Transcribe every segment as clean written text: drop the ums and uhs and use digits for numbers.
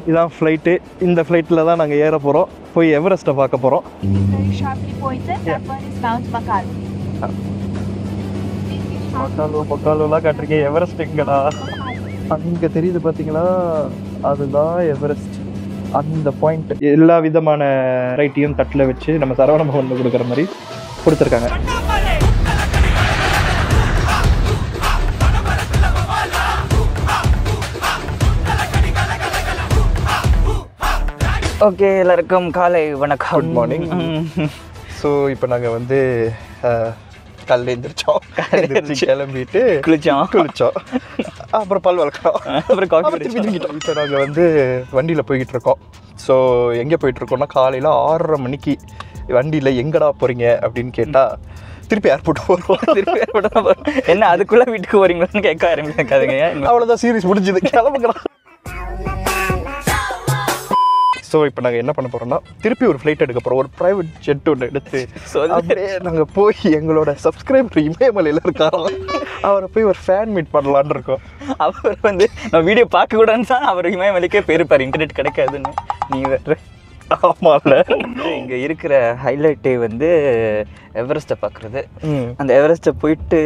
இதான் ஃப்ளைட்டு. இந்த ஃப்ளைட்டில் தான் நாங்கள் ஏற போகிறோம். போய் எவரெஸ்ட்டை பார்க்க போகிறோம். பக்காலோலாம் காட்டிருக்கேன். எவரெஸ்ட் எங்கடா? அங்கே தெரியுது பார்த்தீங்களா, அதுதான் எவரெஸ்ட். அந்த பாயிண்ட் எல்லா விதமான ரைட்டையும் தட்டில் வச்சு நம்ம சரவண பவனில் கொடுக்குற மாதிரி கொடுத்துருக்காங்க. ஓகே, எல்லாருக்கும் காலை வணக்கம். Good morning. ஸோ இப்போ நாங்கள் வந்து காலையில் எழுந்திரிச்சோம், கிளம்பிட்டு குளிச்சோம், அப்புறம் பல் வளர்க்குறோம், அப்புறம் திரும்பிக்கிட்டோம். இப்போ நாங்கள் வந்து வண்டியில் போய்கிட்டு இருக்கோம். ஸோ எங்கே போயிட்டுருக்கோம்னா, காலையில் 6:30 மணிக்கு வண்டியில் எங்கடா போகிறீங்க அப்படின்னு கேட்டால் திருப்பி ஏர்போர்ட் போகிறோம். திருப்பி ஏர்போர்ட் போகிறோம். என்ன அதுக்குள்ளே வீட்டுக்கு போகிறீங்களான்னு கேட்க ஆரம்பிக்காதுங்க. அவ்வளோதான், சீரிஸ் முடிஞ்சுது, கிளம்புக்கலாம். ஸோ இப்போ நாங்கள் என்ன பண்ண போகிறோம்னா, திருப்பி ஒரு ஃப்ளைட் எடுக்க போகிறோம். ஒரு ப்ரைவேட் ஜெட் ஒன்று எடுத்து அப்படியே நாங்கள் போய் எங்களோட சப்ஸ்கிரைபர் இமயமலையில் இருக்காரோம், அவரை போய் ஒரு ஃபேன் மீட் பண்ணலான்னு இருக்கோம். அவர் வந்து நம்ம வீடியோ பார்க்கக்கூடாதுன்னு தான் அவர் இமயமலைக்கே போயிருப்பார், இன்டர்நெட் கிடைக்காதுன்னு. நீங்கள் வேறு ஆமாம்ல. இங்கே இருக்கிற ஹைலைட்டே வந்து எவரெஸ்ட்டை பார்க்குறது. அந்த எவரெஸ்ட்டை போயிட்டு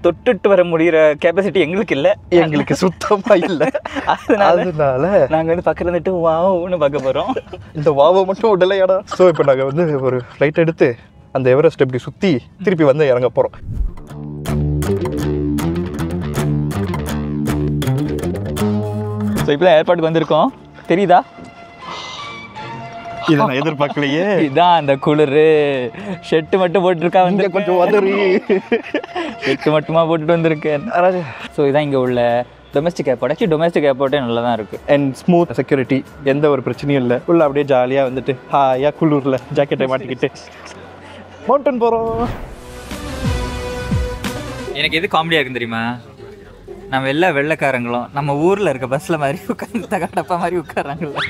தொட்டுட்டு வர முடிகிற கேப்பாசிட்டி எங்களுக்கு இல்லை, எங்களுக்கு சுத்தமாக இல்லை. அதனால நாங்கள் வந்து பக்கத்தில் வந்துட்டு வாவுன்னு பார்க்க போகிறோம். இந்த வாவை மட்டும் உடலையாடா. ஸோ இப்போ நாங்கள் வந்து ஒரு ஃப்ளைட் எடுத்து அந்த எவரெஸ்ட் இப்படி சுற்றி திருப்பி வந்து இறங்க போகிறோம். ஸோ இப்போ தான் ஏர்போர்ட்டுக்கு வந்திருக்கோம், தெரியுதா? இதை நான் எதிர்பார்க்கலையே. இதுதான் அந்த குளிர். ஷெட்டு மட்டும் போட்டுருக்கா, வந்து கொஞ்சம் உதறி ஷெட்டு மட்டுமா போட்டுட்டு வந்திருக்கேன். ஸோ இதான் இங்கே உள்ள டொமஸ்டிக் ஏர்போர்ட். ஆக்சுவலி டொமஸ்டிக் ஏர்போர்ட்டே நல்லா தான் இருக்குது. அண்ட் ஸ்மூத் செக்யூரிட்டி, எந்த ஒரு பிரச்சனையும் இல்லை. உள்ள அப்படியே ஜாலியாக வந்துட்டு ஹாயாக குளூரில் ஜாக்கெட்டை மாட்டிக்கிட்டு மவுண்டன் போகிறோம். எனக்கு எது காமெடியாக இருக்குன்னு தெரியுமா, நம்ம எல்லா வெள்ளைக்காரங்களும் நம்ம ஊரில் இருக்க பஸ்ஸில் மாதிரி உட்காந்து தகடப்பா மாதிரி உட்காராங்களா.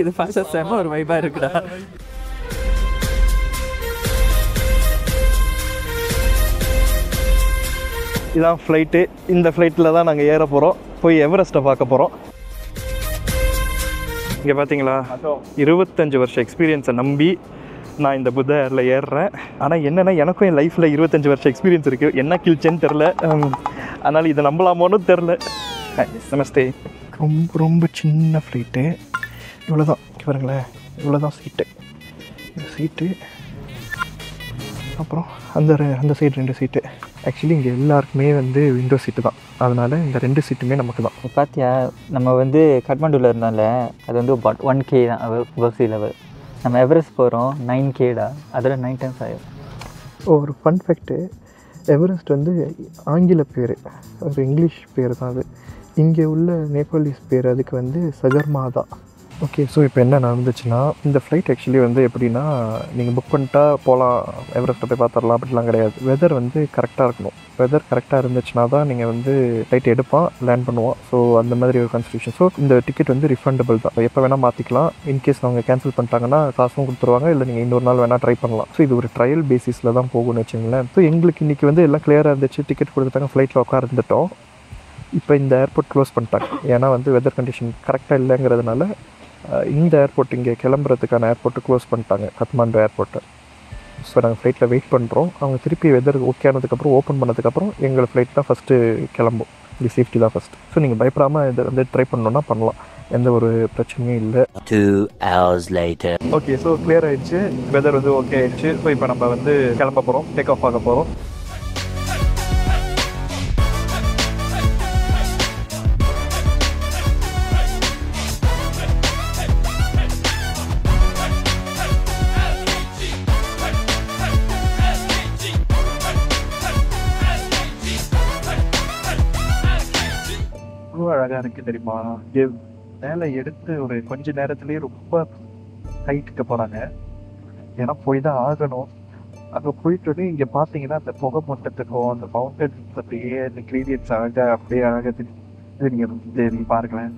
இது பார்த்து செம்ம ஒரு வைபாக இருக்குடா. இதான் ஃப்ளைட்டு. இந்த ஃப்ளைட்டில் தான் நாங்கள் ஏற போகிறோம். போய் எவரெஸ்ட்டை பார்க்க போகிறோம். இங்கே பார்த்தீங்களா, 25 வருஷம் எக்ஸ்பீரியன்ஸை நம்பி நான் இந்த புத்த ஏரில் ஏறுறேன். ஆனால் என்னென்னா, எனக்கும் என் லைஃப்பில் 25 வருஷம் எக்ஸ்பீரியன்ஸ் இருக்குது. என்ன கிழிச்சேன்னு தெரில, அதனால் இதை நம்பலாமோன்னு தெரில. நமஸ்தே. ரொம்ப ரொம்ப சின்ன ஃப்ளைட்டு. இவ்வளோ தான் பாருங்களேன், இவ்வளோ தான் சீட்டு. இந்த சீட்டு, அப்புறம் அந்த சைடு 2 சீட்டு. ஆக்சுவலி இங்கே எல்லாருக்குமே வந்து விண்டோ சீட்டு தான், அதனால் இந்த 2 சீட்டுமே நமக்கு தான். பார்த்தியா, நம்ம வந்து காட்மாண்டுவில் இருந்தால அது வந்து 1K தான் பஸ் லெவல். நம்ம எவரெஸ்ட் போகிறோம் 9Kடா, அதில் 9 டைம்ஸ் ஆகும். ஒரு ஃபன் ஃபேக்ட்டு, எவரெஸ்ட் வந்து ஆங்கில பேர், ஒரு இங்கிலீஷ் பேர் தான் அது. இங்கே உள்ள நேபாளிஸ் பேர் அதுக்கு வந்து சகர்மாதா. ஓகே, ஸோ இப்போ என்ன நடந்துச்சுன்னா, இந்த ஃப்ளைட் ஆக்சுவலி வந்து எப்படின்னா, நீங்கள் புக் பண்ணிட்டா போகலாம், எவரெஸ்ட்டை போய் பார்த்துடலாம் அப்படிலாம் கிடையாது. வெதர் வந்து கரெக்டாக இருக்கணும். வெதர் கரெக்டாக இருந்துச்சுன்னா தான் நீங்கள் வந்து ஃப்ளைட் எடுப்பான், லேண்ட் பண்ணுவோம். ஸோ அந்த மாதிரி ஒரு கான்ஸ்டியூஷன். ஸோ இந்த டிக்கெட் வந்து ரிஃபண்டபிள் தான், எப்போ வேணால் மாற்றிக்கலாம். இன்கேஸ் அவங்க கேன்சல் பண்ணிட்டாங்கன்னா காசும் கொடுத்துருவாங்க, இல்லை நீங்கள் இன்னொரு நாள் வேணால் ட்ரை பண்ணலாம். ஸோ இது ஒரு ட்ரையல் பேசிஸில் தான் போகும்னு வச்சுங்களேன். ஸோ எங்களுக்கு இன்றைக்கி வந்து எல்லாம் கிளியராக இருந்துச்சு, டிக்கெட் கொடுத்துட்டாங்க, ஃப்ளைட்டில் உட்காந்துட்டோம். இப்போ இந்த ஏர்போர்ட் க்ளோஸ் பண்ணிட்டாங்க, ஏன்னா வந்து வெதர் கண்டிஷன் கரெக்டாக இல்லைங்கிறதுனால இந்த ஏர்போர்ட் இங்கே கிளம்புறதுக்கான ஏர்போர்ட்டு க்ளோஸ் பண்ணிட்டாங்க, கத்மாண்டு ஏர்போர்ட்டை. ஸோ நாங்கள் ஃப்ளைட்டில் வெயிட் பண்ணுறோம். அவங்க திருப்பி வெதர் ஓகே ஆனதுக்கப்புறம் ஓப்பன் பண்ணதுக்கப்புறம் எங்கள் ஃப்ளைட் தான் ஃபஸ்ட்டு கிளம்பும். இது சேஃப்டி தான் ஃபஸ்ட்டு. ஸோ நீங்கள் பயப்படாமல் இதை வந்து ட்ரை பண்ணணுன்னா பண்ணலாம், எந்த ஒரு பிரச்சனையும் இல்லை. 2 hours later. Okay, so clear ஆகிடுச்சு, வெதர் வந்து ஓகே ஆகிடுச்சு. ஸோ இப்போ நம்ம வந்து கிளம்ப போகிறோம், டேக் ஆஃப் ஆக போகிறோம். அழகாக இருக்குது தெரியுமா, மேலே எடுத்து ஒரு கொஞ்ச நேரத்துலேயே ரொம்ப ஹைட்டுக்கு போகிறாங்க. ஏன்னா போய் தான் ஆகணும். அங்கே போயிட்டு இங்கே பார்த்தீங்கன்னா அந்த புகை மொட்டத்துக்கும் அந்த மவுண்டன்ஸ் அப்படியே அந்த கிரீடியன்ஸ் அழகாக அப்படியே அழகாக இது நீங்கள் பாருங்களேன்.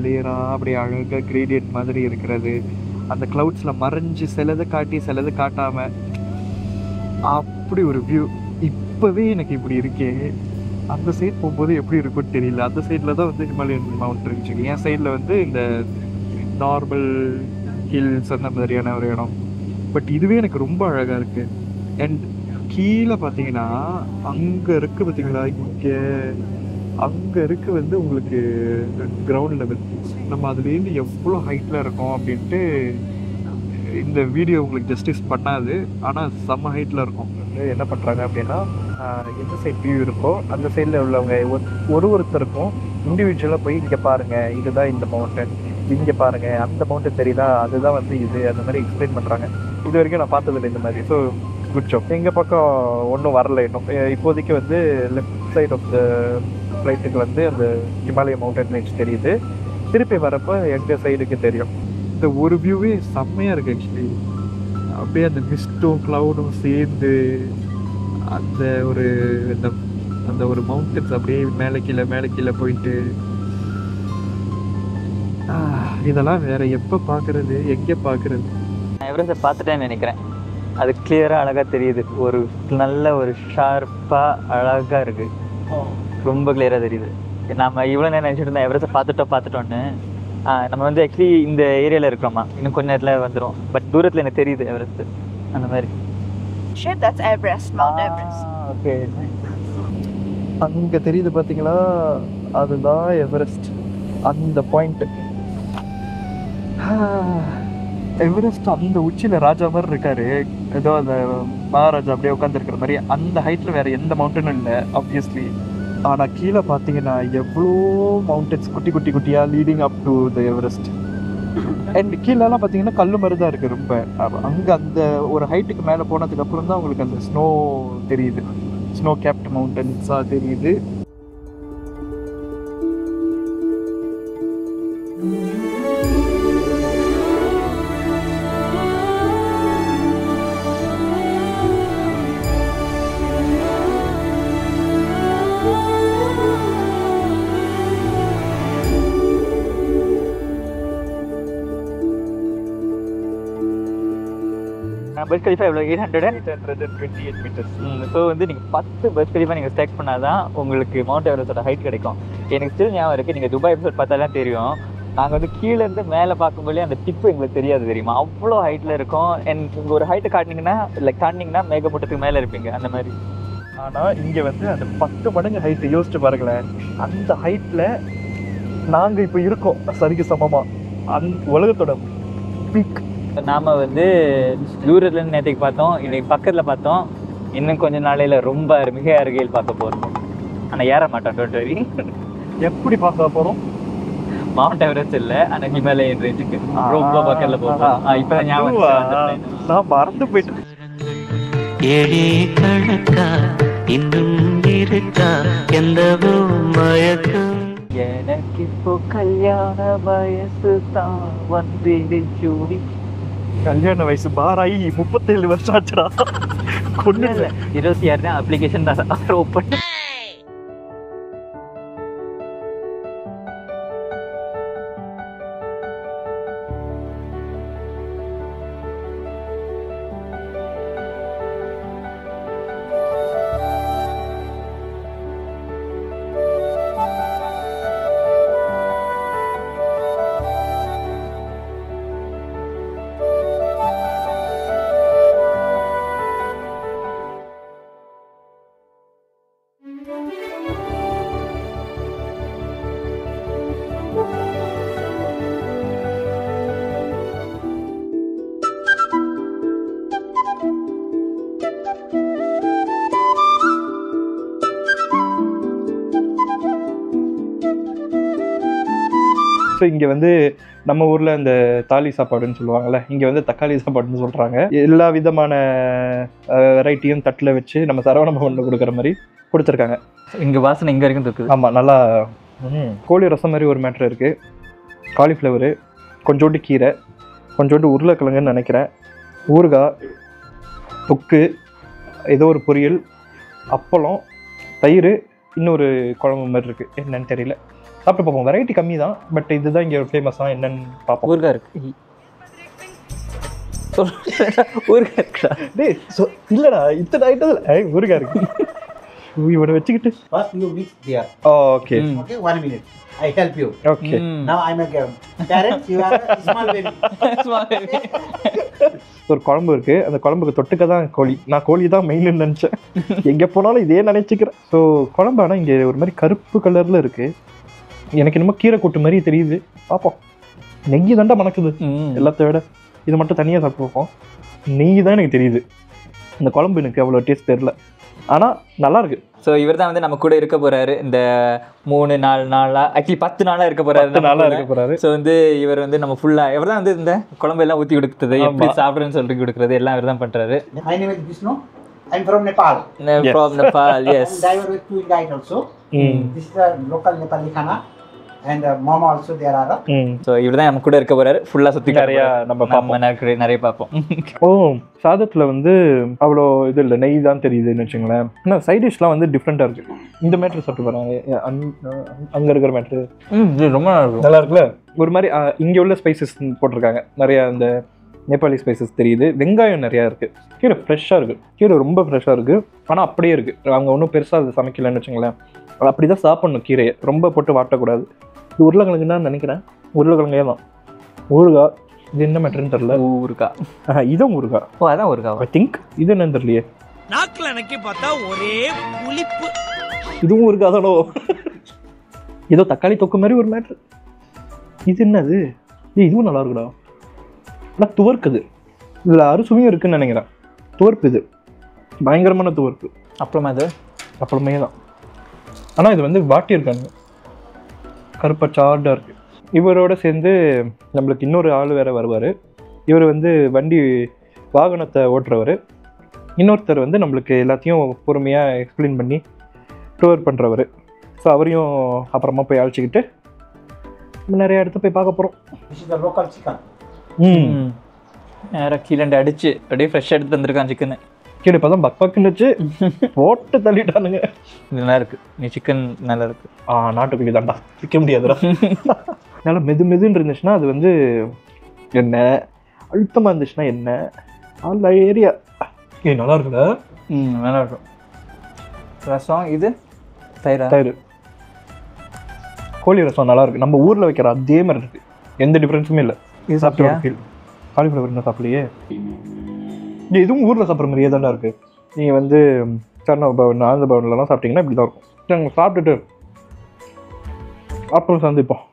லேயராக அப்படியே அழகாக கிரேடியன்ட் மாதிரி இருக்கிறது, அந்த க்ளவுட்ஸில் மறைஞ்சு சிலது காட்டி சிலது காட்டாமல் அப்படி ஒரு வியூ. இப்போவே எனக்கு இப்படி இருக்கே, அந்த சைட் போகும்போது எப்படி இருக்குன்னு தெரியல. அந்த சைடில் தான் வந்து ஹிமாலயன் மவுண்ட் இருந்துச்சு, என் சைடில் வந்து இந்த நார்மல் ஹில்ஸ் அந்த மாதிரியான ஒரு இடம். பட் இதுவே எனக்கு ரொம்ப அழகாக இருக்குது. அண்ட் கீழே பார்த்தீங்கன்னா அங்கே இருக்குது பார்த்தீங்களா, இங்கே அங்கே இருக்க வந்து உங்களுக்கு கிரவுண்ட் லெவல். நம்ம அதுலேருந்து எவ்வளோ ஹைட்டில் இருக்கோம் அப்படின்ட்டு இந்த வீடியோ உங்களுக்கு ஜஸ்டிஸ் பண்ணாது. ஆனால் செம்ம ஹைட்டில் இருக்கும். என்ன பண்ணுறாங்க அப்படின்னா, எந்த சைட் வியூ இருக்கோ அந்த சைடில் உள்ளவங்க ஒருத்தருக்கும் இண்டிவிஜுவலாக போய் இங்கே பாருங்கள், இதுதான் இந்த மவுண்டன், இங்கே பாருங்கள் அந்த மவுண்டன் தெரியுதா, அதுதான் வந்து இது, அந்த மாதிரி எக்ஸ்பிளைன் பண்ணுறாங்க. இது வரைக்கும் நான் பார்த்ததில்லை இந்த மாதிரி. So good job. எங்கள் பக்கம் ஒன்றும் வரல இன்னும். இப்போதைக்கு வந்து லெஃப்ட் சைட் ஆஃப் த ஃப்ளைட்டுக்கு வந்து அந்த ஹிமாலய மவுண்டன் ரேஞ்ச் தெரியுது. திருப்பி வரப்போ எங்கள் சைடுக்கு தெரியும். இந்த ஒரு வியூவே செம்மையாக இருக்குது ஆக்சுவலி. அப்படியே அந்த மிஸ்டும் க்ளவுடும் சேர்ந்து அந்த ஒரு அந்த ஒரு மவுண்டன்ஸ் அப்படியே மேலே கீழே போயிட்டு, இதெல்லாம் வேற எப்போ பார்க்குறது, எங்கே பார்க்குறது? நான் எவரெஸ்ட்டை பார்த்துட்டேன்னு நினைக்கிறேன். அது கிளியராக அழகாக தெரியுது. ஒரு நல்ல ஒரு ஷார்ப்பாக அழகாக இருக்குது, ரொம்ப கிளியராக தெரியுது. நம்ம இவ்வளோ நேரம் நினச்சிட்டு இருந்தோம் எவரெஸ்ட்டை பார்த்துட்டோன்னு. நம்ம வந்து ஆக்சுவலி இந்த ஏரியாவில் இருக்கிறோமா, இன்னும் கொஞ்ச நேரத்தில் வந்துடும். பட் தூரத்தில் எனக்கு தெரியுது எவரெஸ்ட் அந்த மாதிரி. Sure, that's Everest, Mount Everest. Okay, அங்கே தெரியுது பார்த்தீங்களா, அதுதான் எவரெஸ்ட். அந்த பாயிண்ட் எவரெஸ்ட் அந்த உச்சியில் ராஜா மாதிரி இருக்காரு, ஏதோ அந்த மகாராஜா அப்படியே உட்காந்துருக்கிற மாதிரி. அந்த ஹைட்டில் வேறு எந்த மவுண்டனும் இல்லை ஆப்வியஸ்லி. ஆனால் கீழே பார்த்தீங்கன்னா எவ்வளோ மவுண்டன்ஸ் குட்டி குட்டியாக leading up to the Everest. And கீழெல்லாம் பார்த்தீங்கன்னா கல் மாதிரி தான் இருக்குது ரொம்ப. அங்கே அந்த ஒரு ஹைட்டுக்கு மேலே போனதுக்கப்புறம் தான் உங்களுக்கு அந்த ஸ்னோ தெரியுது, ஸ்னோ கேப்ட் மவுண்டன்ஸாக தெரியுது. பர்ஜ் கலிஃபா எவ்வளோ 828 மீட்டர்ஸ். ஸோ வந்து நீங்கள் 10 பர்ஜ் கலிஃபா நீங்கள் ஸ்டேக் பண்ணால் தான் உங்களுக்கு மவுண்ட் எவரெஸ்டோட ஹைட் கிடைக்கும். எனக்கு ஸ்டில் ஞாபகம் இருக்குது, நீங்கள் துபாய் எபிசோட் பார்த்தாலாம் தெரியும், நாங்கள் வந்து கீழேருந்து மேலே பார்க்கும்போதே அந்த டிப்பு எங்களுக்கு தெரியாது தெரியுமா, அவ்வளோ ஹைட்டில் இருக்கும். அண்ட் இங்கே ஒரு ஹைட்டை காட்டினீங்கன்னா மேகமூட்டத்துக்கு மேலே இருப்பீங்க அந்த மாதிரி. ஆனால் இங்கே வந்து அந்த 10 மடங்கு ஹைட்டு யோசிச்சு பாருங்களேன். அந்த ஹைட்டில் நாங்கள் இப்போ இருக்கோம் சரிக்கு சமமாக. உலகத்தோட பீக். நாம் வந்து தூரத்துலேருந்து நேற்றுக்கு பார்த்தோம், இன்னைக்கு பக்கத்தில் பார்த்தோம், இன்னும் கொஞ்சம் நாளையில் ரொம்ப மிக அருகில் பார்க்க போகிறோம். ஆனால் ஏற மாட்டோம். டோட்டரி எப்படி பார்க்க போகிறோம்? மவுண்ட் எவரெஸ்ட் இல்லை, ஆனால் ஹிமாலயன் ரேஞ்சுக்கு ரொம்ப பக்கத்தில் போகிறோம். இப்போ ஞாபகம் நான் மறந்து போயிட்டேன். ஏழே கணக்கா இன்னும் இருக்கா எந்தவோ மயக்கம். எனக்கு இப்போ கல்யாண வயசு தான் வந்துடுச்சு. கல்யாண வயசு பாராயி 37 வருஷம் ஆச்சுடா. கொண்டு 26 தான் அப்ளிகேஷன் தான் ஓப்பன். ஸோ இங்கே வந்து நம்ம ஊரில் இந்த தாலி சாப்பாடுன்னு சொல்லுவாங்கள்ல, இங்கே வந்து தக்காளி சாப்பாடுன்னு சொல்கிறாங்க. எல்லா விதமான வெரைட்டியும் தட்டில் வச்சு நம்ம சரவண பவனில் கொடுக்குற மாதிரி கொடுத்துருக்காங்க. இங்கே வாசனை இங்கே வரைக்கும் இருக்குது. ஆமாம், நல்லா கோழி ரசம் மாதிரி ஒரு மேட்ரு இருக்குது. காலிஃப்ளவரு, கொஞ்சோண்டு கீரை, கொஞ்சோண்டு உருளைக்கிழங்குன்னு நினைக்கிறேன், ஊறுகாய், தொக்கு, ஏதோ ஒரு பொரியல், அப்பளம், தயிர், இன்னொரு குழம்பு மாதிரி இருக்குது, என்னன்னு தெரியல. சாப்பிட்டு பார்ப்போம். வெரைட்டி கம்மி தான், பட் இதுதான் இங்கே ஃபேமஸாக என்னன்னு பார்ப்போம். ஊறுகாய் இருக்கு. ஊறுகாய் இருக்குடா. டேய் இல்லைடா இத்தனை ஐட்டம் ஊறுகாய் இருக்கு. இவனை வச்சுக்கிட்டு First you mix there. Okay Okay, 1 minute. I help you. Okay. Now I'm a parents. You are a small baby. ஒரு குழம்பு இருக்கு, அந்த குழம்புக்கு தொட்டுக்க தான் கோழி. நான் கோழி தான் மெயின்னு நினச்சேன், எங்கே போனாலும் இதே நினைச்சுக்கிறேன். ஸோ குழம்பு ஆனால் இங்கே ஒரு மாதிரி கருப்பு கலரில் இருக்கு. எனக்கு என்னமோ கீரை கூட்டு மாதிரி தெரியுது. பார்ப்போம். நெய் தாண்டா மணக்குது எல்லாத்த விட. இது மட்டும் தனியாக சாப்பிட்டு பார்ப்போம். நெய் தான் எனக்கு தெரியுது. இந்த குழம்பு எனக்கு அவ்வளோ டேஸ்ட் தெரியல, ஆனால் நல்லா இருக்கு. ஸோ இவர் தான் வந்து நம்ம கூட இருக்க போறாரு இந்த 3-4 நாளா, ஆக்சுவலி 10 நாளா இருக்க போறாரு. நல்லா இருக்க போறாரு. ஸோ வந்து இவர் வந்து நம்ம ஃபுல்லா இவர் தான் வந்து இந்த குழம்பு எல்லாம் ஊற்றி கொடுக்குறது, எப்படி சாப்பிட்றேன்னு சொல்லிட்டு கொடுக்குறது எல்லாம் இவர் தான் பண்றாரு. My name is Vishnu. I'm from Nepal. From Nepal, yes. I'm driver with two guide also. This is a local Nepali khana. And mama also there are. So இவர் தான் நம்ம கூட இருக்க போறாரு. ஃபுல்லாக சுற்றி நிறையா நம்ம நிறைய பார்ப்போம். ஓ சாதத்தில் வந்து அவ்வளோ இது இல்லை, நெய் தான் தெரியுதுன்னு வச்சுங்களேன். ஆனால் சைட் டிஷ்லாம் வந்து டிஃப்ரெண்ட்டாக இருக்குது. இந்த மேட்ரு சாப்பிட்டு பாருங்க, அங்கே இருக்கிற மேட்ரு ரொம்ப நல்லா இருக்குல்ல. ஒரு மாதிரி இங்கே உள்ள ஸ்பைசஸ் போட்டிருக்காங்க, நிறையா இந்த நேபாளி ஸ்பைசஸ் தெரியுது. வெங்காயம் நிறையா இருக்குது. கீரை ஃப்ரெஷ்ஷாக இருக்குது, கீரை ரொம்ப ஃப்ரெஷ்ஷாக இருக்குது. ஆனால் அப்படியே இருக்குது, அவங்க ஒன்றும் பெருசாக அது சமைக்கலன்னு வச்சுங்களேன். அப்படி தான் சாப்பிட்ணும் கீரையை, ரொம்ப போட்டு வாட்டக்கூடாது. இது உருளைக்கிழங்குன்னு தான் நினைக்கிறேன், உருளைக்கிழங்கே தான். ஊறுகாய் இது என்ன மேட்டர்ன்னு தெரியல. ஊறுகாய் இதுவும் ஊறுகாய். ஓ அதான் ஊறுகாய் ஐ திங்க். இது என்னன்னு தெரியலையே. நாக்குல நக்கி பார்த்தா ஒரே புளிப்பு. இதுவும் ஊறுகாய் தானோ. ஏதோ தக்காளி தொக்கு மாதிரி ஒரு மேட்ரு. இது என்னது? இதுவும் நல்லா இருக்குடா. ஆனால் துவர்க்குது, இதில் அறுசுவையும் இருக்குன்னு நினைக்கிறேன். துவர்ப்பு இது பயங்கரமான துவர்ப்பு. அப்புறமா அது அப்புறமே தான். ஆனால் இது வந்து வாட்டியிருக்காங்க, கருப்பச்சாடாக இருக்குது. இவரோட சேர்ந்து நம்மளுக்கு இன்னொரு ஆள் வேறு வருவார். இவர் வந்து வண்டி வாகனத்தை ஓட்டுறவர். இன்னொருத்தர் வந்து நம்மளுக்கு எல்லாத்தையும் பொறுமையாக எக்ஸ்பிளைன் பண்ணி டூர் பண்ணுறவர். ஸோ அவரையும் அப்புறமா போய் அழைச்சிக்கிட்டு நிறைய இடத்த போய் பார்க்க போகிறோம். This is the local chicken. நேராக கீழே அடிச்சு அப்படியே ஃப்ரெஷ்ஷாக எடுத்து வந்திருக்கான் சிக்கனு. கீழே இப்போ தான் பக்பக்குன்னு வச்சு போட்டு தள்ளிட்டானுங்க. நல்லா இருக்கு, நீ சிக்கன் நல்லா இருக்கு. நாட்டுக்குள்ளே தாண்டா விற்க முடியாதுடா. நல்லா மெதுன்னு இருந்துச்சுன்னா அது வந்து என்ன, அழுத்தமாக இருந்துச்சுன்னா என்ன, அந்த ஏரியா நல்லா இருக்குல்ல. நல்லா இருக்கும். ரசம் இது தயிர் கோழி ரசம் நல்லா இருக்கு. நம்ம ஊரில் வைக்கிற அதே மாதிரி இருக்கு, எந்த டிஃப்ரென்ஸுமே இல்லை. இது சாப்பிட்டு ஃபீல். காலிஃப்ளவர் என்ன சாப்பிடலையே. இதுவும் ஊரில் சாப்பிட்ற மாதிரியே தானே இருக்குது. நீங்கள் வந்து சரண பவன் ஆனந்த பவன்லலாம் சாப்பிட்டீங்கன்னா இப்படி தான் இருக்கும். நாங்கள் சாப்பிட்டுட்டு அப்புறம் சந்திப்போம்.